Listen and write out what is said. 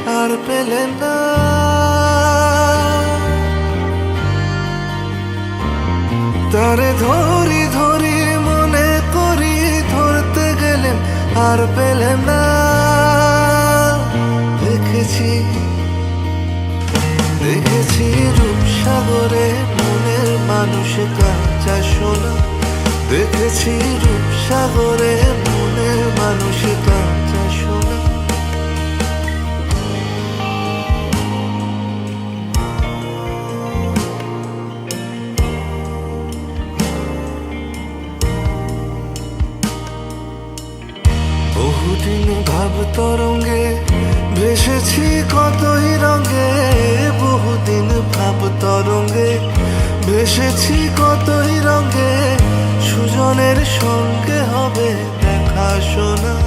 আর পেলেন না। তারে ধরি ধরি মনে করি ধরতে গেলেন আর পেলেন না। দেখেছি দেখেছি রূপসাগরে মনের মানুষ কাঁচা সোনা। দেখেছি রূপসাগরে মনের মানুষ কাঁচা সোনা। বহুদিন ভাব তরঙ্গে ভেসেছি কতই রঙে। বহুদিন ভাব তরঙ্গে ভেসেছি কতই রঙে। সুজনের সঙ্গে হবে দেখা শোনা।